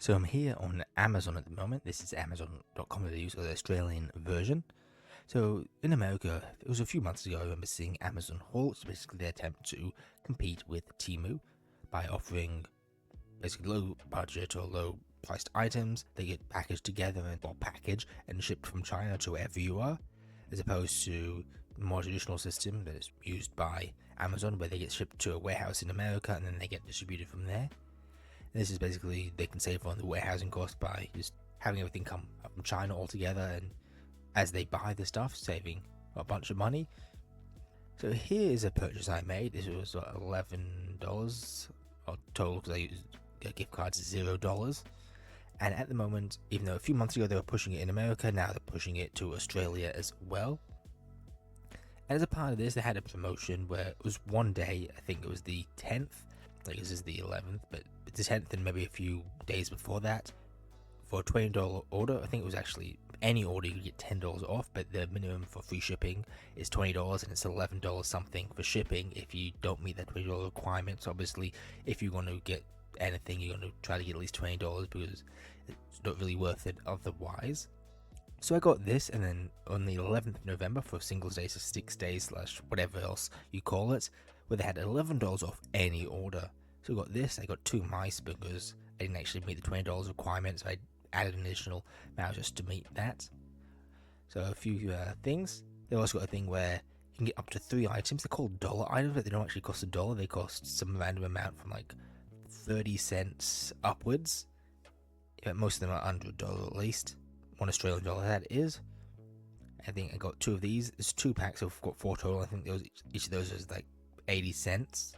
So I'm here on Amazon at the moment. This is Amazon.com, they use the Australian version. So in America, it was a few months ago, I remember seeing Amazon Haul. It's basically their attempt to compete with Temu by offering basically low budget or low priced items. They get packaged together or packaged and shipped from China to wherever you are, as opposed to the more traditional system that is used by Amazon, where they get shipped to a warehouse in America and then they get distributed from there. This is basically, they can save on the warehousing cost by just having everything come up from China altogether, and as they buy the stuff, saving a bunch of money. So here is a purchase I made. This was $11 or total, because I used gift cards $0. And at the moment, even though a few months ago they were pushing it in America, now they're pushing it to Australia as well. And as a part of this, they had a promotion where it was one day, I think it was the 10th, like this is the 11th, but the 10th and maybe a few days before that, for a $20 order. I think it was actually any order you get $10 off, but the minimum for free shipping is $20, and it's $11 something for shipping if you don't meet that $20 requirement. So obviously, if you're going to get anything, you're going to try to get at least $20 because it's not really worth it otherwise. So I got this, and then on the 11th of November for Singles Day, so 6 days / whatever else you call it, where they had $11 off any order. So I got this. I got 2 mice because I didn't actually meet the $20 requirement, so I added an additional amount just to meet that. So a few things. They also got a thing where you can get up to 3 items. They're called dollar items, but they don't actually cost $1. They cost some random amount from like 30 cents upwards. Yeah, most of them are under $1 at least. $1 Australian, that is. I think I got 2 of these. It's 2 packs, so I've got 4 total. I think each of those is like 80 cents.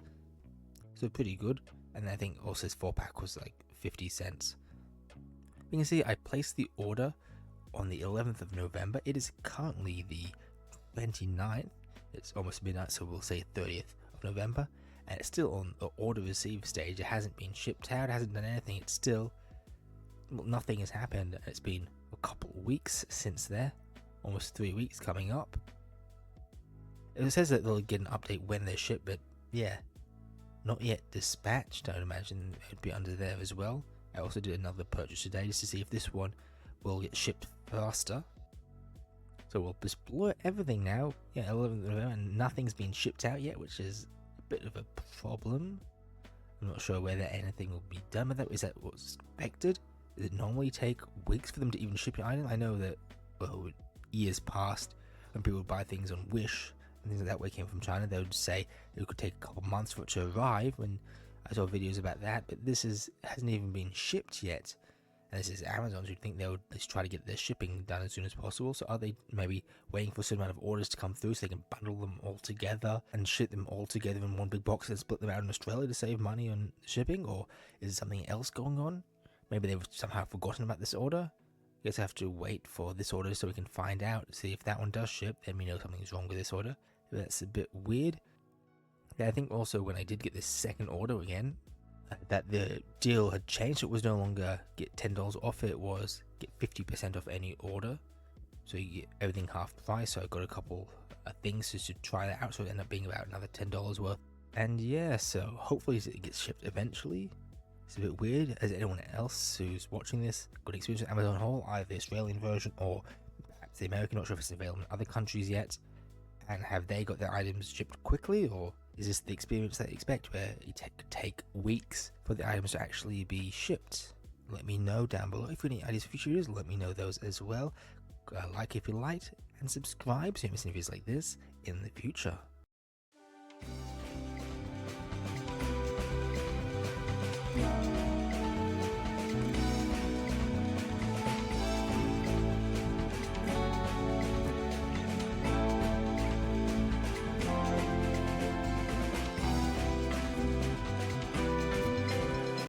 So pretty good. And I think also this 4-pack was like 50 cents. You can see I placed the order on the 11th of November. It is currently the 29th. It's almost midnight, so we'll say 30th of November. And it's still on the order receive stage. It hasn't been shipped out, it hasn't done anything. It's still, well, nothing has happened. It's been a couple of weeks since there. Almost 3 weeks coming up. It says that they'll get an update when they're shipped, but yeah, not yet dispatched. I'd imagine it would be under there as well. I also did another purchase today just to see if this one will get shipped faster. So we'll explore everything now. Yeah, 11th of November, and nothing's been shipped out yet, which is a bit of a problem. I'm not sure whether anything will be done with that. Is that what's expected? Does it normally take weeks for them to even ship your item? I know that, well, years past, when people would buy things on Wish and things like that, where it came from China, they would say it could take a couple months for it to arrive, and I saw videos about that, but this hasn't even been shipped yet. And this is Amazon, so you'd think they would just try to get their shipping done as soon as possible. So are they maybe waiting for a certain amount of orders to come through so they can bundle them all together and ship them all together in one big box and split them out in Australia to save money on shipping? Or is there something else going on? Maybe they've somehow forgotten about this order. I guess I have to wait for this order so we can find out, see if that one does ship, then we know something's wrong with this order. That's a bit weird. Yeah, I think also when I did get this second order again, that the deal had changed. It was no longer get $10 off, it was get 50% off any order. So you get everything half price. So I got a couple things just to try that out, so it ended up being about another $10 worth. And yeah, so hopefully it gets shipped eventually. It's a bit weird. Has anyone else who's watching this got experience with Amazon Haul, either the Australian version or perhaps the American? Not sure if it's available in other countries yet. And have they got their items shipped quickly, or is this the experience that you expect, where it could take weeks for the items to actually be shipped? Let me know down below. If you have any ideas for future videos, let me know those as well. Like if you liked, and subscribe so you don't miss any videos like this in the future. Yeah.